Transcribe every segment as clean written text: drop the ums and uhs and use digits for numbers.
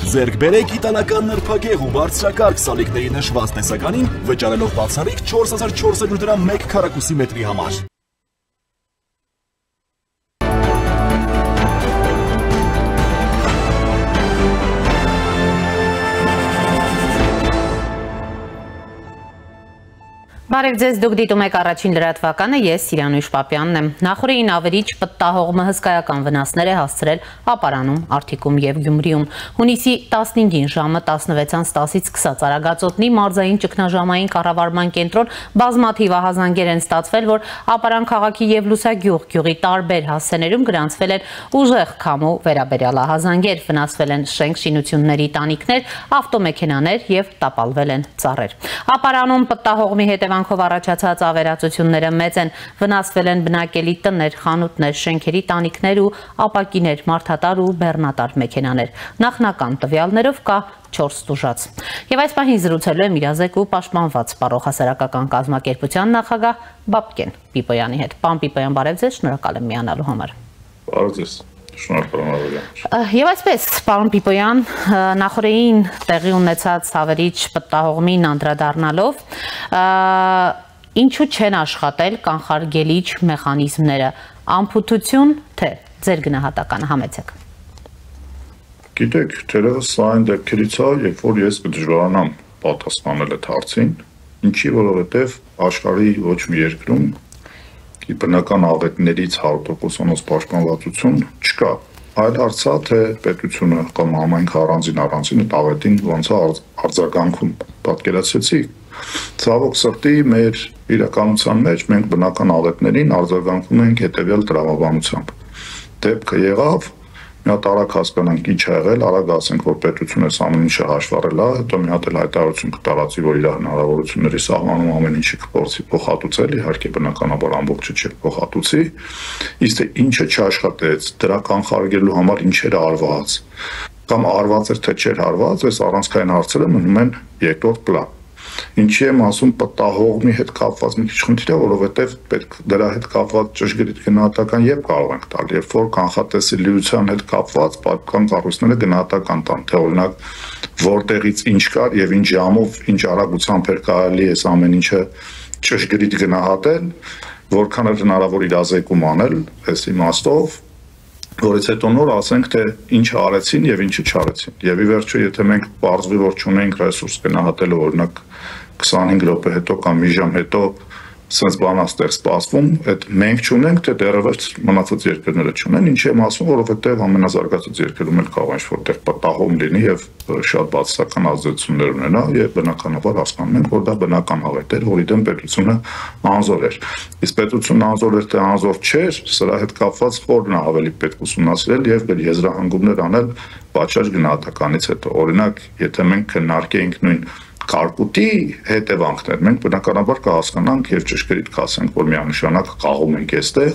Ձեռք բերեք իտալական նրբագեղ ու բարձրակարգ սալիկների նշված տեսականին, վճարելով բացառիկ 4400 դրամ 1 քառակուսի մետրի համար։ Բարև ձեզ, դուք դիտում եք առաջին լրատվականը, ես Սիրանույշ Պապյանն եմ։ Նախորդին ավերիչ պտտահողմը հսկայական վնասներ է հասցրել Ապարանում, Արտիկում և Գյումրիում։ Հունիսի 15-ին ժամը 16:10-ից սկսած Արագածոտնի մարզային ճգնաժամային կառավարման կենտրոն բազմաթիվ ահազանգեր են ստացվել, որ Ապարան քաղաքի և Լուսագյուղ գյուղի տարբեր հասցեներում գրանցվել են ուժեղ քամու վերաբերյալ ահազանգեր, վնասվել են շենք շինությունների տանիքներ, ավտոմեքենաներ և տապալվել են ծառեր։ Ապարանում պտտահողմի հետևանքով առաջացած ավերածությունները մեծ են, վնասվել են բնակելի տներ, խանութներ, շենքերի տանիքներ ու ապակիներ, մարդատար ու բեռնատար մեքենաներ։ Նախնական տվյալներով կա 4 տուժած։ Եվ այս պահին զրուցելու եմ իրազեկ ու պաշտպանված Պարող հասարակական կազմակերպության նախագահ Բաբկեն Պիպոյանի հետ։ Պարոն Պիպոյան, բարև ձեզ, շնորհակալ եմ միանալու համար։ Բարև ձեզ։ Եվ այսպես, պարոն Պիպոյան, նախորդին տեղի ունեցած ավերիչ պտտահողմին անդրադառնալով, ինչու չեն աշխատել կանխարգելիչ մեխանիզմները, անփութություն, թե ձեր գնահատականը համեցեք։ Գիտեք, թերևս սա այն դեպքերից է, երբ որ ես կդժվարանամ պատասխանել այդ հարցին, ինչի որովհետև աշխարհի ոչ մի երկրում բնական աղետներից 100%-ով պաշտպանվածություն չկա։ Այլ հարց է, թե պետությունը կամ համայնքը առանձին այդ աղետին ոնց է արձագանքում։ Պատկերացրեցիք, ցավոք սրտի մեր իրականության մեջ մենք բնական աղետներին արձագանքում ենք հետևյալ տրամաբանությամբ։ Դեպքը եղավ, մի հատ արագ հասկանանք ինչ ա եղել, արագ ասենք, որ պետությունը ամեն ինչը հաշվառել է, հետո մի հատ էլ հայտարարություն կտարածի, որ իր հնարավորությունների սահմանում ամեն ինչը կփորձի փոխհատուցել, իհարկե բնականաբար ամբողջը չէ փոխհատուցի, իսկ թե ինչը չաշխատեց, դրա կանխարգելելու համար ինչեր արված, կամ արված էր թե չէր արված, այս առանցքային հարցերը մնում են երկրորդ պլան։ Ինչի եմ ասում պտտահողմի հետ կապված մի քիչ խնդիր է, որովհետև պետք դրա հետ կապված ճշգրիտ գնահատական երբ կարող ենք տալ, երբ որ կանխատեսելիության հետ կապված պատկան կառույցները գնահատական տան, թե օրինակ որտեղից ինչ կար եւ ինչ ժամով, ինչ արագությամբ էր կարելի այս ամեն ինչը ճշգրիտ գնահատել, որքան է հնարավոր իրազեկում անել, այս իմաստով, որից հետո նոր ասենք, թե ինչը արեցին եւ ինչը չարեցին։ Եվ ի վերջո, եթե մենք բարձվի, որ չունենք ռեսուրս գնահատելու, օրինակ 25 րոպե հետո կամ մի ժամ հետո sense բան աստեղ սպասվում, այդ մենք չունենք, թե դեռևս մնացած երկրները չունեն, ինչի եմ ասում, որովհետև ամենազարգացած երկրում էլ կարող է որտեղ պտտահողմ լինի եւ շատ բացասական ազդեցություններ ունենա եւ բնականաբար հասկանում ենք, որ դա բնական աղետ էր, որի դեմ պետությունը անզոր էր։ Իսկ պետությունն անզոր էր, թե անզոր չէր, սրա հետ կապված խորն ավելի պետք ուսումնասիրել եւ եզրահանգումներ անել պատշաճ գնահատականից հետո։ Օրինակ, եթե մենք քննարկեինք նույն կարկուտի հետևանքներ, մենք բնականաբար կհասկանանք եւ ճշգրիտ կասենք, որ միանշանակ խաղում ենք այստեղ,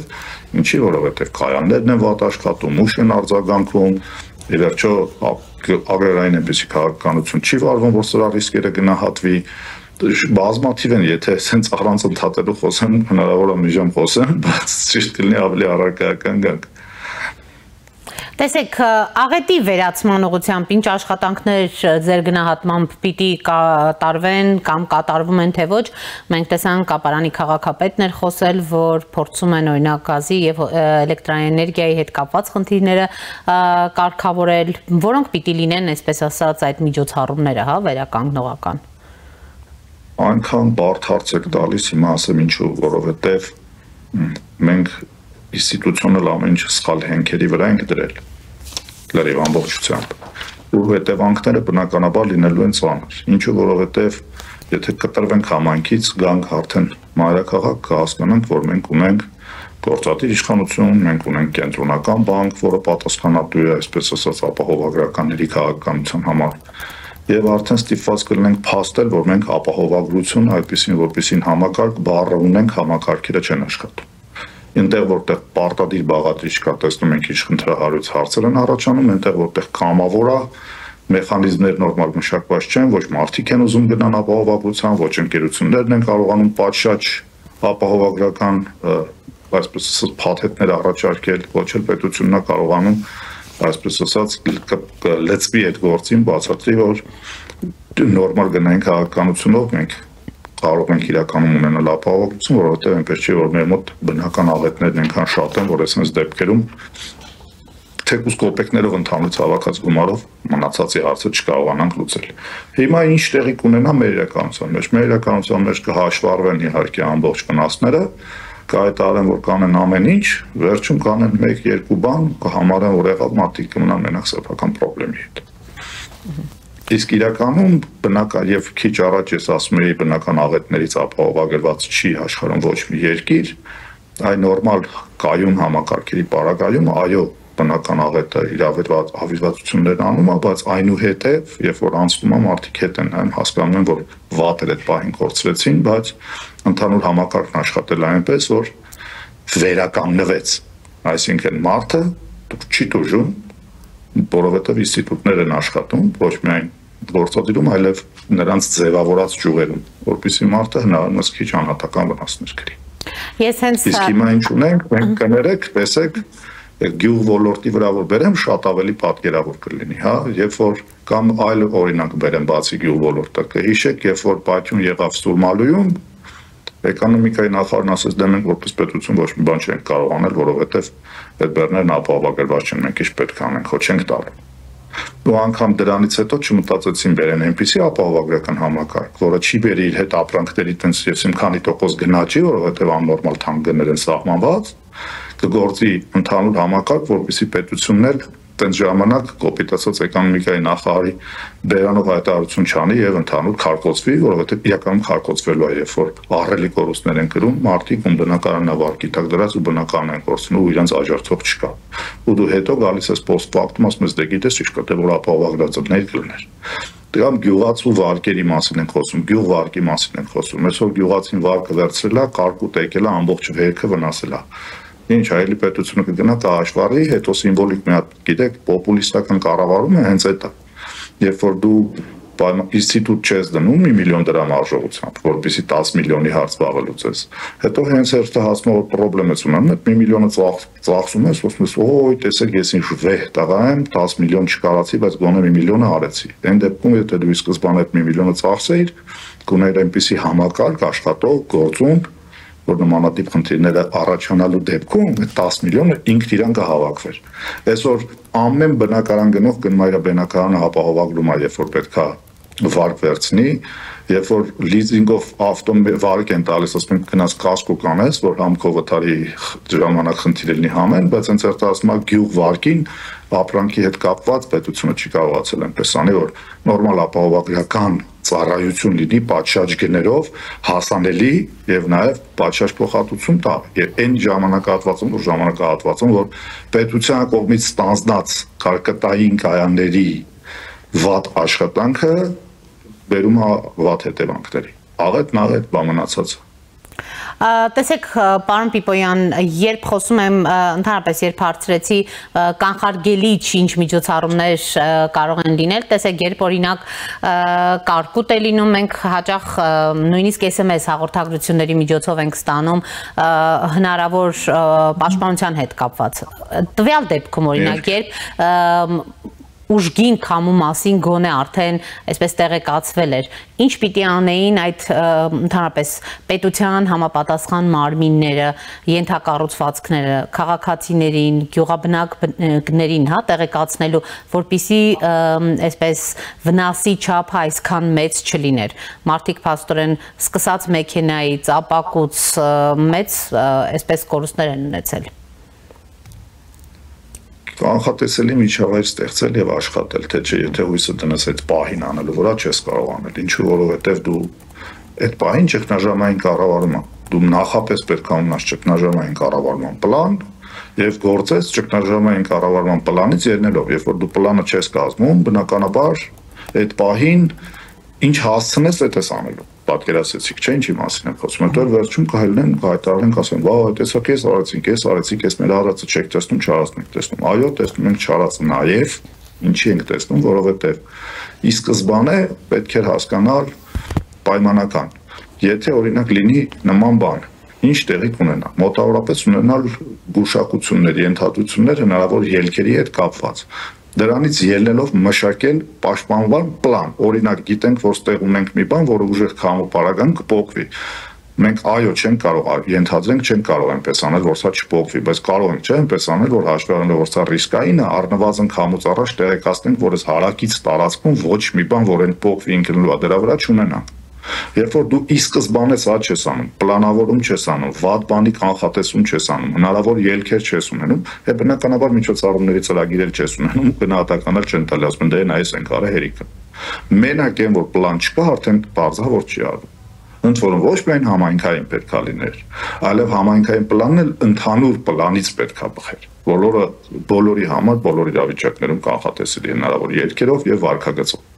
ինչի որովհետեւ կայաններն են վատ աշխատում, ուշ են արձագանքում, ի վերջո ագրարային այնպիսի քաղաքականություն չի վարվում, որ սրա ռիսկերը գնահատվի, բազմաթիվ են, եթե սենց առանց ընդհատելու խոսեմ, հնարավոր է մի ժամ խոսեմ, բայց ճիշտ կլինի ավելի առարկայական գանք։ Տեսեք, աղետի վերացման ուղղությամբ ինչ աշխատանքներ ձեր գնահատմամբ պիտի կատարվեն կամ կատարվում են թե ոչ, մենք տեսանք Ապարանի քաղաքապետն էր խոսել, որ փորձում են օրինակ գազի եւ էլեկտրաէներգիայի հետ կապված խնդիրները կարգավորել, որոնք պիտի լինեն, այսպես ասած, այդ միջոցառումները, հա, վերականգնողական։ Այնքան բարդ հարց եք տալիս, հիմա ասեմ ինչու, որովհետեւ մենք ինստիտուցիոնալ ամեն ինչ սխալ հենքերի վրա ենք դրել լրիվ ամբողջությամբ ու հետևանքները բնականաբար լինելու են ծանր, ինչու որովհետև եթե կտրվենք համայնքից գանք արդեն մայրաքաղաք կհասկանանք, որ մենք ունենք գործադիր իշխանություն, մենք ունենք կենտրոնական բանկ, որը պատասխանատու է, այսպես ասած, ապահովագրականների քաղաքականության համար եւ արդեն ստիպված կլինենք փաստել, որ մենք ապահովագրություն այդպեսին, որպեսին համակարգ բառը ունենք, համակարգերը չեն աշխատում։ Այնտեղ որտեղ պարտադիր բաղադրիչ կա, տեսնում ենք ինչ խնդրահարույց հարցեր են առաջանում, այնտեղ որտեղ կամավոր է, մեխանիզմներ նորմալ մշակված չեն, ոչ մարդիկ են ուզում գնան ապահովագրության, ոչ ընկերություններն են կարողանում պատշաճ ապահովագրական այսպես փաթեթներ առաջարկել, ոչ էլ պետությունն է կարողանում այսպես ասած լծվի այդ գործին, բացատրի, որ նորմալ գնային քաղաքականությունով մենք կարող ենք իրականում ունենալ ապահովություն, որովհետև այնպես չի, որ մեր մոտ բնական աղետներն այնքան շատ են, որ այսպես դեպքերում թեկուզ կոպեկներով ընդհանուր հավաքած գումարով մնացածի հարցը չկարողանանք լուծել։ Հիմա ինչ տեղի կունենա մեր իրականության մեջ։ Մեր իրականության մեջ կհաշվառվեն իհարկե ամբողջ վնասները, կհայտարարեն, որ կանեն ամեն ինչ, վերջում կանեն 1-2 բան, կհամարեն, որ եղավ մարդիկ կմնան մենակ սեփական խնդրի հետ։ Իսկ իրականում բնական եւ քիչ առաջ ես ասում էի բնական աղետներից ապահովագրված չի աշխարհում ոչ մի երկիր, այ նորմալ կայուն համակարգերի պարագայում, այո, բնական աղետը իրավիճվածություններ անում է, բայց այնուհետև, երբ որ անցնում է, մարդիկ հետ են նայում, հասկանում են, որ վատեր այդ պահին կորցրեցին, բայց ընդհանուր համակարգն աշխատել այնպես, որ վերականգնվեց, այսինքն մարդը չի տուժում, որովհետև ինստիտուտներ են աշխատում, ոչ միայն գործադիրում, այլև նրանց ձևավորած ճյուղերում, որպեսզի մարդը հնարավորինս քիչ անհատական վնասներ կրի։ Իսկ հիմա ինչ ունենք, մենք կներեք, տեսեք, գյուղ ոլորտի վրա որ բերեմ, շատ ավելի պատկերավոր կլինի, հա, երբ որ կամ այլ օրինակ բերեմ բացի գյուղ ոլորտը, կհիշեք, երբ որ պատյուն եղավ Սուրմալույում, էկոնոմիկայի նախարարն ասաց, դե մենք որպես պետություն ոչ մի բան չենք կարող անել, որովհետև այդ բեռներն ապահովագրված չեն, մենք ինչ պետք է անենք, ხო չենք տալու։ Ու անգամ դրանից հետո չմտածեցին բերեն այնպիսի ապահովագրական համակարգ, որը չի բերի իր հետ ապրանքների տենց եսիմ քանի տոկոս գնաճի, որովհետև աննորմալ թանկ գներ են սահմանված, կգործի ընդհանուր համակարգ, որպեսզի պետություններ տենց ժամանակ կոպիտացած էկոնոմիկայի նախարարի բերանով հայտարարություն չանի եւ ընդհանուր քարկոծվի, որովհետեւ իրականում քարկոծվելու է, երբ որ ահռելի կորուստներ են կրում, մարդիկ ում բնակարանավարկի տակ դրած ու բնակարան են կորցնում ու իրենց աջակցող չկա։ Ու դու հետո գալիս ես post factum, ասում ես դե գիտես ինչ կա, դե որ ապահովագրածներ կլներ։ Դրամ գյուղացու վարկերի մասին են խոսում, գյուղ վարկի մասին են խոսում։ Այսօր գյուղացին վարկը վերցրել է, կարկուտ եկել է, ամբողջ վերքը վնասել է։ Ինչ այլի պետությունը կգնա կհաշվառի, հետո սիմվոլիկ մի հատ, գիտեք, պոպուլիստական կառավարումը հենց այդ է։ Երբ որ դու ինստիտուտ չես դնում 1 միլիոն դրամ արժողությամբ, որպեսզի 10 միլիոնի հարց վաղը լուծես։ Հետո հենց հերթը հասնում որ խնդրեմ ես ունեմ, այդ 1 միլիոնը ծախսում ես, ասում ես, օй, տեսեք, ես ինչ վեհ տղա եմ, 10 միլիոն չկարացի, բայց գոնե 1 միլիոնը արեցի։ Այն դեպքում, եթե դու ի սկզբանե այդ 1 միլիոնը ծախսեիր, կուներ այնպիսի համակարգ աշխատող, գործուն, որ նմանատիպ խնդիրները առաջանալու դեպքում 10 միլիոնը ինքն իրան կհավաքվեր։ Այսօր ամեն բնակարան գնող գնում իր բնակարանը ապահովագրում է, երբ որ պետքա վարկ վերցնի, երբ որ լիզինգով վարկ են տալիս, ասում են գնաց կասկո կանես, որ համքով վթարի ժամանակ խնդիր լինի համեն, բայց հենց այդ ասում է գյուղ վարկին ապրանքի հետ կապված պետությունը չի կարողացել այնպես անի, որ նորմալ ապահովագրական ծառայություն լինի պատշաճ գներով հասանելի եւ նաեւ պատշաճ փոխհատուցում տա եւ այն ժամանակահատվածում որ պետության կողմից ստանձնած կարկտային կայանների վատ աշխատանքը բերում է վատ հետևանքների աղետ բամնացած Տեսեք, պարոն Պիպոյան, երբ խոսում եմ ընդհանրապես երբ հարցրեցի կանխարգելի ինչ միջոցառումներ կարող են լինել, տեսեք, երբ օրինակ կարկուտ է լինում, մենք հաճախ նույնիսկ SMS հաղորդագրությունների միջոցով ենք ստանում հնարավոր պաշտպանության հետ կապված։ Տվյալ դեպքում օրինակ, երբ ուժգին քամու մասին գոնե արդեն այսպես տեղեկացվել էր, ինչ պիտի անեին այդ ընդհանրապես պետության համապատասխան մարմինները, ենթակառուցվածքները, քաղաքացիներին, գյուղաբնակներին, հա, տեղեկացնելու, որպեսզի այսպես վնասի չափը այսքան մեծ չլիներ։ Մարդիկ փաստորեն սկսած մեքենայից, ապակուց մեծ այսպես կորուստներ են ունեցել։ Կանխատեսելի միջավայր ստեղծել եւ աշխատել, թե չէ, եթե հույսը դնես այդ պահին անելու վրա չես կարող անել, ինչու որովհետեւ դու այդ պահին ճգնաժամային կառավարում ես, դու նախապես պետք է ունենաս ճգնաժամային կառավարման պլան եւ գործես ճգնաժամային կառավարման պլանից ելնելով, երբ որ դու պլանը չես կազմում, բնականաբար այդ պահին ինչ հասցնես, այդ ես անելու։ Պատկերացրեցիք, չէ՞ ինչի մասին եմ խոսում, հետո վերջում կհելնեն, կհայտարարեն, կասեն, վայ, տեսեք, ես արեցինք, ես մեր հարածը չեք տեսնում, չարածն եք տեսնում։ Այո, տեսնում ենք չարածը նաև, ինչի ենք տեսնում, որովհետև ի սկզբանե պետք է հասկանալ պայմանական։ Եթե օրինակ լինի նման բան, ինչ տեղի կունենա։ Մոտավորապես ունենալ գուշակություններ, ենթադրություններ հնարավոր ելքերի հետ կապված։ Դրանից ելնելով մշակել պաշտպանման պլան։ Օրինակ, գիտենք, որ ստեղ ունենք մի բան, որը ուժեղ քամու պարագան կփոխվի։ Մենք այո չենք կարող ենթադրենք չենք կարող այնպես անել, որ սա չփոխվի, բայց կարող ենք չէ այնպես անել, որ հաշվի առնելով որ սա ռիսկային է, առնվազն քամուց առաջ տեղեկացնենք, որ այս հարակից տարածքում ոչ մի բան, որ այն փոխվի ինքնուրույն դրա վրա չունենա։ Երբ որ դու ի սկզբանե սա չես անում, պլանավորում չես անում, վատ բանի կանխատեսում չես անում, հնարավոր ելքեր չես ունենում, բնականաբար միջոցառումների ծրագիրել չես ունենում, գնահատականներ չեն տալի, ասում են դե այս ենք արել հերիքը։ Մենակ այն որ պլան չկա, արդեն բարձր որ չի արվում։ Ընդ որում ոչ միայն համայնքային պետք է լիներ, այլև համայնքային պլանն էլ ընդհանուր պլանից պետք է բխեր։ Բոլորի համար, բոլոր իրավիճակներում կանխատեսելի հնարավոր ելքերով եւ վարքագծով։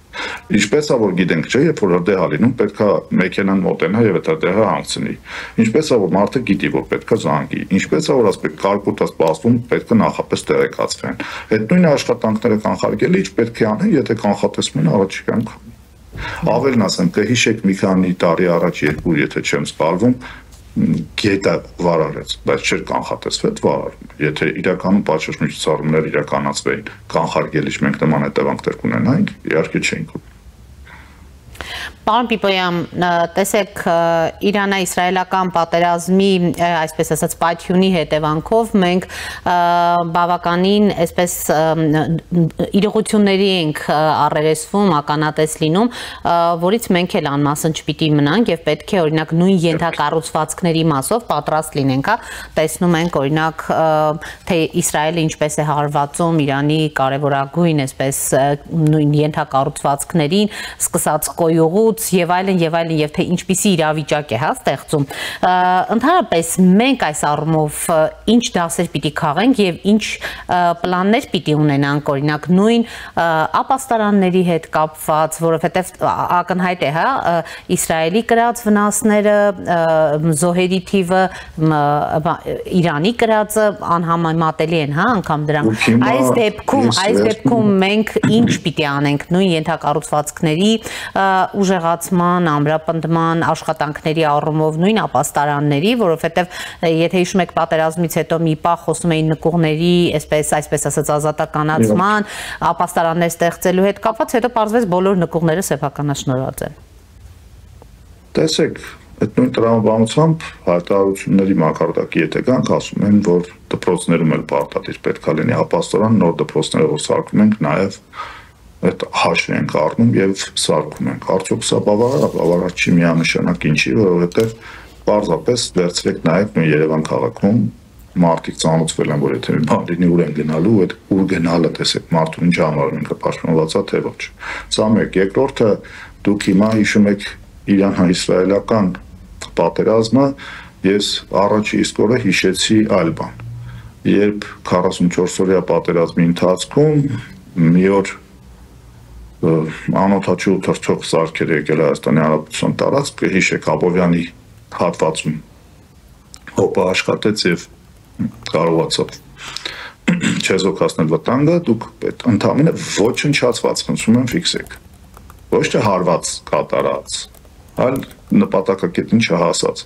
Ինչպես է որ գիտենք, չէ, երբ որ հրդեհ լինում, պետք է մեքենան մոտենա եւ այդ հրդեհը հանգցնի։ Ինչպես է որ մարդը գիտի, որ պետք է զանգի։ Ինչպես է որ ասպետ կարկուտը սպասվում, պետք է նախապես տեղեկացվեն։ Այդ նույն աշխատանքները կանխարգելիչ պետք է անեն, եթե կանխատեսում են առաջիկայում։ Ավելն ասեմ, կհիշեք մի քանի տարի առաջ երկու, եթե չեմ սխալվում, գետը վարարեց, բայց չէր կանխատեսվել վարարում։ Եթե իրականում պատշաճ միջոցառումներ իրականացվեին, կանխարգելիչ մենք նման հետևանքներ կունենայինք, իհարկե չէինք։ Պարոն Պիպոյան, տեսեք Իրано-իսրայելական պատերազմի, այսպես ասած, պայթյունի հետևանքով մենք բավականին այսպես իրողությունների ենք առերեսվում, ականատես լինում, որից մենք էլ անմասն չպիտի մնանք եւ պետք է օրինակ նույն ենթակառուցվածքների մասով պատրաստ լինենք, տեսնում ենք օրինակ թե Իսրայելը ինչպես է հարվածում Իրանի կարևորագույն այսպես նույն ենթակառուցվածքներին, սկսած կոյուղու եւ այլն եւ թե ինչպիսի իրավիճակ է ստեղծում։ Ընդհանրապես մենք այս առումով ինչ դասեր պիտի քաղենք եւ ինչ պլաններ պիտի ունենանք օրինակ նույն ապաստարանների հետ կապված, որովհետեւ ակնհայտ է, Իսրայելի կրած վնասները, զոհերի թիվը, Իրանի կրածը անհամեմատելի են, անգամ դրանք։ Այս դեպքում մենք ինչ պիտի անենք նույն ենթակառուցվածքների ուժեղացման, ամրապնդման աշխատանքների առումով նույն ապաստարանների, որովհետև եթե հիշում եք պատերազմից հետո մի պահ խոսում էին նկուղների, այսպես ասած ազատականացման, ապաստարաններ ստեղծելու հետ կապված, հետո պարզվեց բոլոր նկուղները սեփականաշնորհված են։ Տեսեք, այդ նույն տրամաբանությամբ հայտարարությունների մակարդակի եթե գանք, ասում են, որ դպրոցներում էլ պարտադիր պետք է լինի ապաստարան, նոր դպրոցները որ սարքում ենք, նաև այդ հաշվի ենք առնում եւ սարքում ենք։ Արդյոք սա բավարար չի միանշանակ ինչի, որովհետեւ պարզապես վերցրեք նայեք նույն Երևան քաղաքում մարդիկ ծանոթվել են, որ եթե մի բան լինի ուր են գնալու, այդ ուր գնալը տեսեք մարդուն ինչ համարում են, կպաշտպանվածա թե ոչ։ Սա մեկ, երկրորդը դուք հիմա հիշում եք Իրано-իսրայելական պատերազմը, ես առաջի իսկ օրը հիշեցի այլ բան։ Երբ 44-օրյա պատերազմի ընթացքում մի օր անօթաչու թռչող սարքեր եկել Հայաստանի Հանրապետության տարածք, հիշեք Աբովյանի հատվածում հոպը աշխատեց եւ կարողացավ չեզոքացնել վտանգը, դուք ընդհանրապես ոչնչացված խնդրում եմ ֆիքսեք։ Ոչ թե հարված կատարած, այլ նպատակակետին չհասած։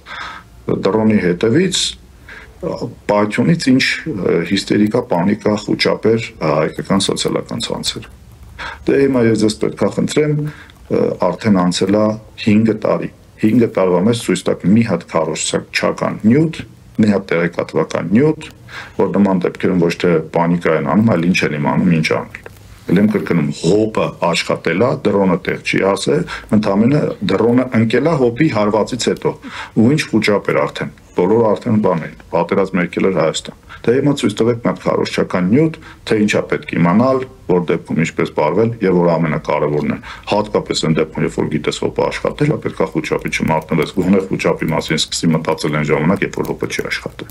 Դրոնի հետևից պայթյունից ինչ հիստերիկա, պանիկա, խուճապեր հայկական սոցիալական ցանցեր։ Դե հիմա ես ձեզ պետք է խնդրեմ, արդեն անցել է 5 տարի։ 5 տարվա մեջ ցույց տաք մի հատ քարոզչական նյութ, մի հատ տեղեկատվական նյութ, որ նման դեպքերում ոչ թե պանիկա են անում, այլ ինչ են իմանում, ինչ անել։ Ելեմ կրկնում, հոպը աշխատելա, դրոնը տեղ չի ասել, ընդհանրապես դրոնը ընկելա հոպի հարվածից հետո։ Ու ինչ խուճապ էր արդեն։ Բոլորը արդեն բան էին, պատերազմ եկել էր Հայաստան։ Դե հիմա ցույց տվեք մի հատ քարոզչական նյութ, թե ինչա պետք իմանալ, որ դեպքում ինչպես բարվել եւ որ ամենակարևորն է։ Հատկապես այն դեպքում, երբ որ գիտես հոպը աշխատել, պետք է խուճապի չմատնվես, գոնե խուճապի մասին սկսի մտածել այն ժամանակ, երբ որ հոպը չի աշխատել։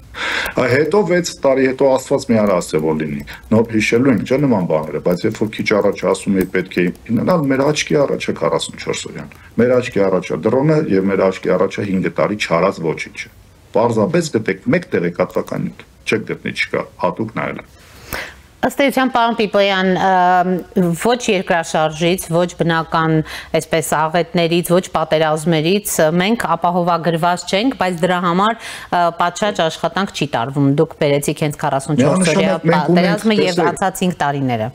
Հետո 6 տարի հետո Աստված մի արա ասե որ լինի։ Նոր հիշելու ենք, չէ՞ նման բաները, բայց երբ որ քիչ առաջ ասում էի պետք է իմանալ, մեր աչքի առաջ է 44-օրյան։ Մեր աչքի առաջ է դրոնը եւ մեր աչքի առաջ է 5 տարի չարած ոչինչը։ Պարզապես գտեք մեկ տեղեկատվական նյութ, չեք գտնի չկա, հատուկ նայել։ Ըստ էության, պարոն Պիպոյան, ոչ երկրաշարժից, ոչ բնական այսպես աղետներից, ոչ պատերազմներից մենք ապահովագրված չենք, բայց դրա համար պատշաճ աշխատանք չի տարվում։ Դուք բերեցիք հենց 44-օրյա պատերազմը եւ անցած 5 տարիները։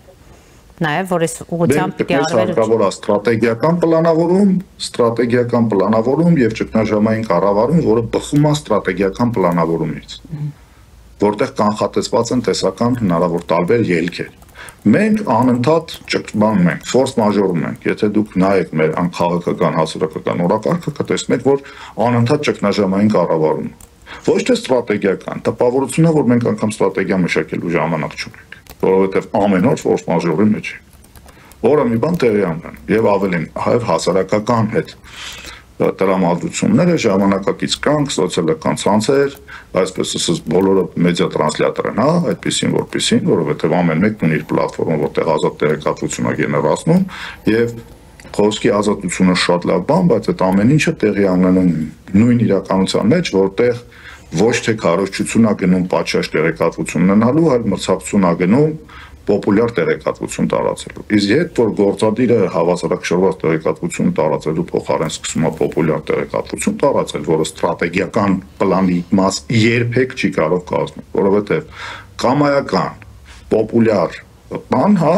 Նաև որ այս ուղղությամբ պիտի արվեր ստրատեգիական պլանավորում եւ ճգնաժամային կառավարում, որը բխում է ստրատեգիական պլանավորումից, որտեղ կանխատեսված են տեսական հնարավոր տարբեր ելքեր։ Մենք անընդհատ ճգնանում ենք, ֆորս մաժորում ենք։ Եթե դուք նայեք մեր անքաղաքական հասարակական օրակարգը, կտեսնեք, որ անընդհատ ճգնաժամային կառավարում է։ Ոչ թե ստրատեգիական, տպավորությունն է, որ մենք անգամ ստրատեգիա մշակելու ժամանակ չունենք, որովհետև ամեն օր ֆորս մաժորի մեջ ենք։ Որը մի բան տեղի ունեն եւ ավելին հայ հասարակական հետ տրամադրությունները ժամանակակից կանք, սոցիալական ցանցեր, այսպես ասած բոլորը մեդիա տրանսլյատոր են, հա, այդպեսին որպեսին, որովհետև ամեն մեկն ունի իր պլատֆորմը, որտեղ ազատ տեղեկատվություն է գեներացնում եւ խոսքի ազատությունը շատ լավ բան, բայց այդ ամեն ինչը տեղի ունենում նույն իրականության մեջ, որտեղ ոչ թե քարոզչություն է գնում պատշաճ տեղեկատվություն ունենալու, այլ մրցակցություն է գնում պոպուլյար տեղեկատվություն տարածելու։ Իսկ երբ որ գործադիրը հավասարակշռված տեղեկատվություն տարածելու փոխարեն սկսում է պոպուլյար տեղեկատվություն տարածել, որը ստրատեգիական պլանի մաս երբեք չի կարող կազմել, որովհետև կամայական պոպուլյար բան, հա,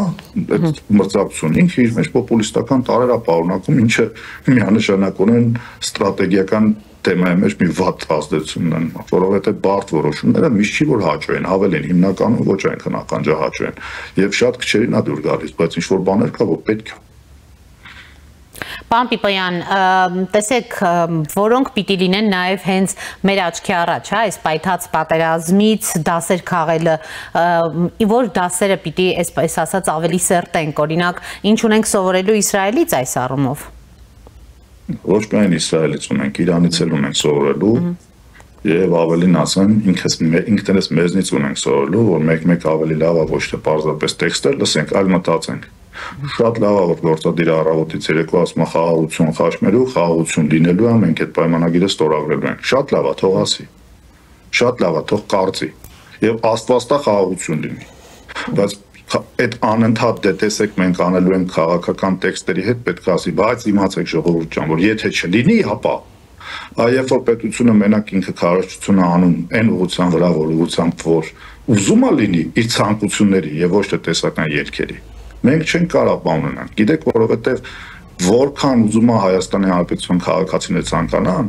այդ մրցակցություն ինքը իր մեջ պոպուլիստական տարեր է պարունակում, ինչը միանշանակորեն ստրատեգիական թեմայի մեջ մի վատ ազդեցություն ունեն, որովհետև բարդ որոշումները միշտ չի որ հաճո են, ավելին հիմնականում ոչ այնքան ականջահաճո են, եւ շատ քչերին է դուր գալիս, բայց ինչ որ բաներ կա, որ պետք է։ Պարոն Պիպոյան, տեսեք, որոնք պիտի լինեն նաև հենց մեր աչքի առաջ, հա, այս պայթած պատերազմից դասեր քաղելը, որ դասերը պիտի, այսպես ասած, ավելի սերտենք, օրինակ, ինչ ունենք սովորելու Իսրայելից այս առումով։ Ոչ միայն Իսրայելից ունենք, Իրանից էլ ունենք սովորելու եւ ավելին ասեմ, ինքներս մեզնից ունենք սովորելու, որ մեկ ավելի լավ է ոչ թե պարզապես տեքստեր լսենք, այլ մտածենք։ Շատ լավ է, որ գործադիրը առավոտից երեկո ասում է խաղաղություն խաչմերու, խաղաղություն լինելու է, մենք այդ պայմանագիրը ստորագրելու ենք։ Շատ լավ է, թող ասի։ Շատ լավ է, թող կարծի։ Եվ աստվածտա խաղաղություն լինի։ Բայց այդ անընդհատ դե տեսեք մենք անելու ենք քաղաքական տեքստերի հետ պետք է ասի, բայց իմացեք ժողովուրդ ջան, որ եթե չլինի, հապա երբ որ պետությունը մենակ ինքը քարոզչություն է անում այն ուղղության վրա, որ ուղղությամբ որ ուզում է լինի իր ցանկությունների եւ ոչ թե տեսական ելքերի, մենք չենք կարող բան ունենալ։ Գիտեք, որովհետեւ որքան ուզում է Հայաստանի Հանրապետության քաղաքացիները ցանկանան,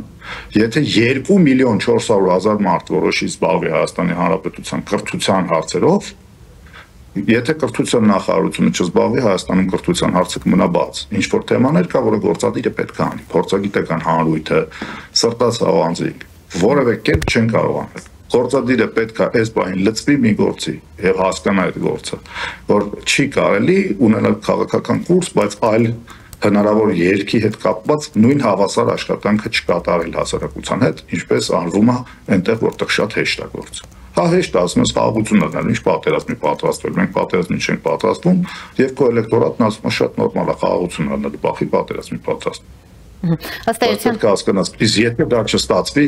եթե 2.400.000 մարդ որոշի զբաղվի Հայաստանի Հանրապետության կրթության հարցերով, եթե կրթության նախարարությունը չզբաղվի, Հայաստանում կրթության հարցը կմնա բաց։ Ինչ որ թեմաներ կա, որը գործադիրը պետք է անի, փորձագիտական հանրույթը, սրտացավ անձիկ, որևէ կերպ չեն կարող անել։ Գործադիրը պետք է այս բանին լծվի մի գործի եւ հասկանա այդ գործը, որ չի կարելի ունենալ քաղաքական կուրս, բայց այլ հնարավոր երկի հետ կապված նույն հավասար աշխատանքը չկատարել հասարակության հետ, ինչպես արվում է այնտեղ, որտեղ շատ հեշտ է գործը։ Հա հեշտ ասում ես խաղաղություն ունենալ, ինչ պատերազմի պատրաստվել, մենք պատերազմի չենք պատրաստվում, եւ քո էլեկտորատն ասում է շատ նորմալ է խաղաղություն ունենալ, բախի պատերազմի պատրաստվում։ Ըստ էության հասկանաս, իսկ եթե դա չստացվի,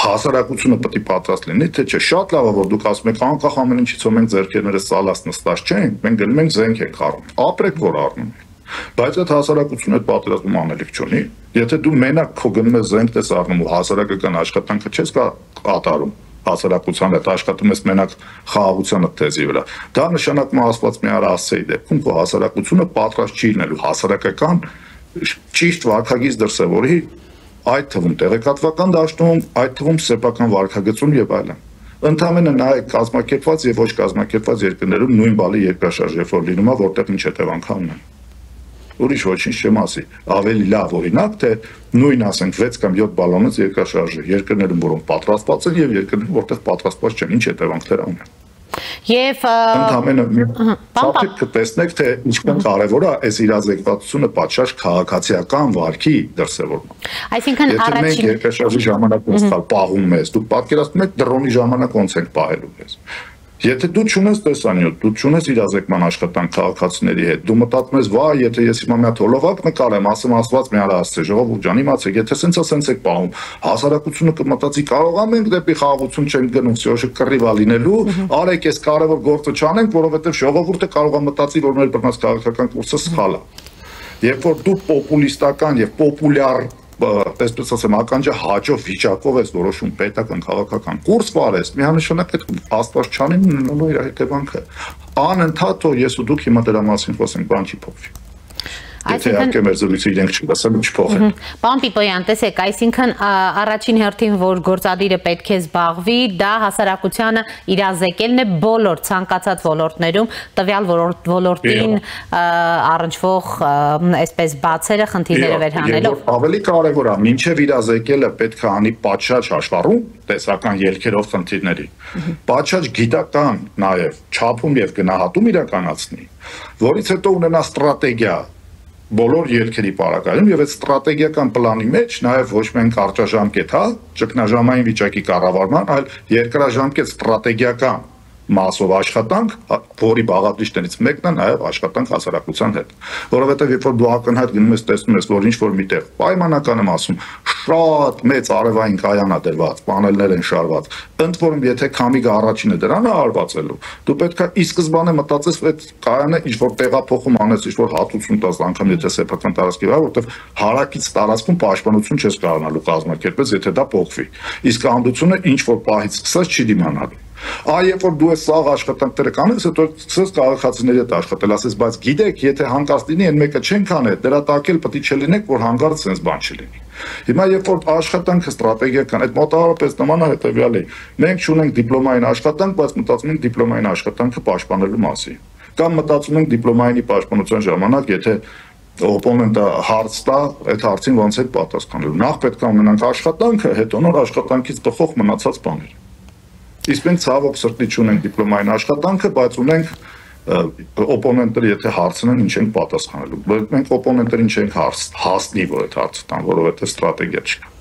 հասարակությունը պետք է պատրաստ լինի, թե չէ, շատ լավ է, որ դուք ասում եք անկախ ամեն ինչից որ մենք ձեռքերներս սալած նստած չենք, մենք գնում ենք զենք ենք առնում, ապրեք որ առնում ենք։ Բայց այդ հասարակությունը այդ պատերազմում անելիք չունի։ Եթե դու մենակ քո գնում ես զենք ես առնում ու հասարակական աշխատանքը չես կատարում, հասարակության հետ աշխատում ես մենակ խաղաղության թեզի վրա, դա նշանակում է ասված մի արա ասեի դեպքում քո հասարակությունը պատրաստ չի լինելու հասարակական ճիշտ վարքագիծ դրսևորի, այդ թվում տեղեկատվական դաշտում, այդ թվում սեփական վարքագծում եւ այլն։ Ընդամենը նայեք կազմակերպված եւ ոչ կազմակերպված երկրներում նույն բալի երկրաշարժ երբ որ լինում է, որտեղ ինչ հետևանք ունեն։ Ուրիշ ոչինչ չեմ ասի, ավելի լավ օրինակ թե նույն ասենք 6 կամ 7 բալոնից երկրաշարժը երկրներում, որոնք պատրաստված են եւ երկրներում, որտեղ պատրաստված չեն, ինչ հետևանքներ ունեն։ Եվ ընդհանրապես կտեսնեք թե ինչքան կարևոր է այս իրազեկվածությունը պատշաճ քաղաքացիական վարքի դրսևորումը։ Այսինքն առաջին երկրաշարժի ժամանակ ոնց պահում ես, դուք պատկերացնում եք դրոնի ժամանակ ոնց ենք պահելու ես։ Եթե դու չունես տեսանյութ, դու չունես իրազեկման աշխատանք քաղաքացիների հետ, դու մտածում ես, վայ, եթե ես հիմա մի հատ հոլովակ նկարեմ, ասեմ Աստված մի արասցե, ժողովուրդ ջան, իմացեք, եթե սենց եք պահում, հասարակությունը կմտածի, կարող ենք դեպի խաղաղություն չենք գնում, սյոշը կռիվա լինելու, արեք այս կարևոր գործը չանենք, որովհետև ժողովուրդը կարող է մտածի, որ մեր բռնած քաղաքական կուրսը սխալ է։ Երբ որ դու պոպուլիստական եւ պոպուլյար այսպես ասեմ, ականջը հաջող վիճակով ես որոշում պետական քաղաքական կուրս վարես, միանշանակ այդ Աստված չանին ունենալու իր հետևանքը։ Անընդհատ թող ես ու դուք հիմա դրա մասին խոսենք, բան չի փոխվի։ Եթե իհարկե մեր զրույցը իրենք չգասեն ու չփոխեն։ Պարոն Պիպոյան, տեսեք, այսինքն առաջին հերթին, որ գործադիրը պետք է զբաղվի, դա հասարակությանը իրազեկելն է բոլոր ցանկացած ոլորտներում, տվյալ ոլորտին առնչվող այսպես բացերը, խնդիրները վերհանելով։ Ավելի կարևոր է, մինչև իրազեկելը պետք է անի պատշաճ հաշվառում տեսական ելքերով խնդիրների։ Պատշաճ գիտական նաև չափում եւ գնահատում իրականացնի, որից հետո ունենա ստրատեգիա բոլոր ելքերի պարագայում եւ այդ ստրատեգիական պլանի մեջ նաեւ ոչ միայն կարճաժամկետ, ճգնաժամային վիճակի կառավարման, այլ երկարաժամկետ ստրատեգիական մասով աշխատանք, որի բաղադրիչներից մեկն է նաև աշխատանք հասարակության հետ, որովհետև երբ որ դու ակնհայտ գնում ես տեսնում ես, որ ինչ-որ միտեղ պայմանական եմ ասում, շատ մեծ արևային կայան է դրված, պանելներ են շարված, ընդ որում եթե քամիգը առաջինը դրան է արվածելու, դու պետք է ի սկզբանե մտածես այդ կայանը ինչ-որ տեղափոխում անես, ինչ-որ հատուցում տաս անգամ եթե սեփական տարածքի վրա, որովհետև հարակից տարածքում պաշտպանություն չես կարողանալու կազմակերպել, եթե դա փոխվի։ Իսկ ամբությունը ինչ-որ պահից սկսած չի դիմանալու։ Երբ որ դու ես սաղ աշխատանքները կանես, հետո սկսես քաղաքացիների հետ աշխատել, ասես, բայց գիտեք, եթե հանկարծ լինի, այն մեկը չենք անել, դրա տակ էլ պետք է չլինեք, որ հանկարծ sense բան չլինի։ Հիմա երբ որ աշխատանքը ստրատեգիական, այդ մոտավորապես նման է հետևյալի։ Մենք չունենք դիպլոմային աշխատանք, բայց մտածում ենք դիպլոմային աշխատանքը պաշտպանելու մասին։ Կամ մտածում ենք դիպլոմայինի պաշտպանության ժամանակ, եթե օպոնենտը հարց տա, այդ հարցին ոնց է պատասխանելու։ Նախ պետք է ունենանք աշխատանքը, հետո նոր աշխատանքից բխող մնացած բաներ։ Իսկ մենք ցավոք սրտի չունենք դիպլոմային աշխատանքը, բայց ունենք օպոնենտները եթե հարցնեն ինչ են պատասխանելու։ Բայց մենք օպոնենտերին չենք հասնի, որ այդ հարցը տան, որովհետև ստրատեգիա չկա։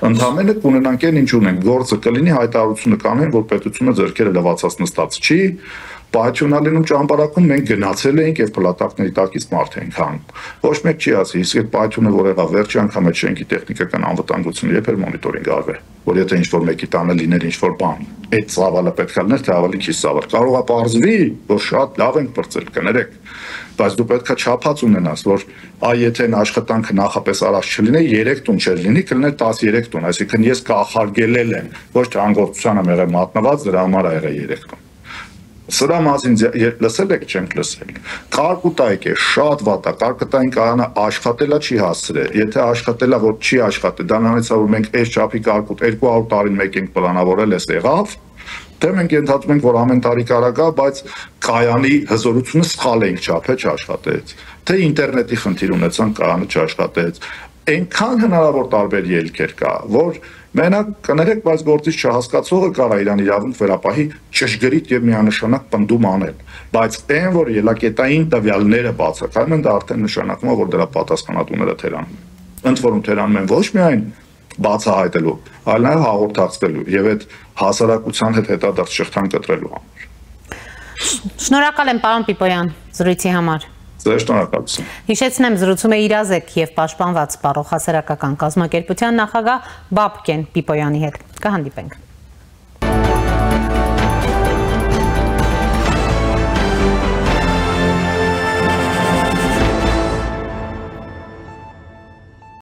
Ընդհանրապես կունենանք այն ինչ ունենք, գործը կլինի, հայտարարությունը կանեն, որ պետությունը ձեռքերը լվացած նստած չի, պայթյունալինում ճամբարակում մենք գնացել էինք եւ փլատակների տակից մարդ ենք հանում։ Ոչ մեկ չի ասի, իսկ այդ պայթյունը որ եղավ վերջի անգամ այդ շենքի տեխնիկական անվտանգությունը երբ էր մոնիտորինգ արվել, որ եթե ինչ-որ մեկի տանը լիներ ինչ-որ բան, այդ ծավալը պետք է լիներ, թե ավելի քիչ ծավալ։ Կարող է պարզվի, որ շատ լավ ենք բրծել, կներեք, բայց դու պետք է չափած ունենաս, որ եթե այն աշխատանքը նախապես արած չլիներ, 3 տուն չէր լինի, կլիներ 13 տուն, այսինքն ես կախարգելել եմ, ոչ թե անգործության եմ եղել մատնված, դրա համար ա եղել 3 տուն։ Սրա մասին լսել եք, չենք լսել։ Կարկուտայք է, շատ վատ է, կարկուտային կայանը աշխատելա չի հասցրել։ Եթե աշխատելա, որ չի աշխատել, դա նանից է, որ մենք այս չափի կարկուտ 200 տարին մեկ ենք պլանավորել, էս եղավ, թե մենք ենթադրում ենք, որ ամեն տարի կարող է, բայց կայանի հզորությունը սխալ ենք չափել, չաշխատեց։ Թե ինտերնետի խնդիր ունեցան, կայանը չաշխատեց։ Այնքան հնարավոր տարբեր ելքեր կա, որ մենակ կներեք, բայց գործից չհասկացողը կարա իրան իրավունք վերապահի ճշգրիտ եւ միանշանակ պնդում անել, բայց այն որ ելակետային տվյալները բացակայում են, դա արդեն նշանակում է, որ դրա պատասխանատուները թերանում են։ Ընդ որում թերանում են ոչ միայն բացահայտելու, այլ նաեւ հաղորդակցվելու եւ այդ հասարակության հետ հետադարձ շղթան կտրելու համար։ Շնորհակալ եմ, պարոն Պիպոյան, զրույցի համար։ Ձեր շնորհակալություն։ Հիշեցնեմ, զրուցում է իրազեկ եւ պաշտպանված Պարող հասարակական կազմակերպության նախագահ Բաբկեն Պիպոյանի հետ։ Կհանդիպենք։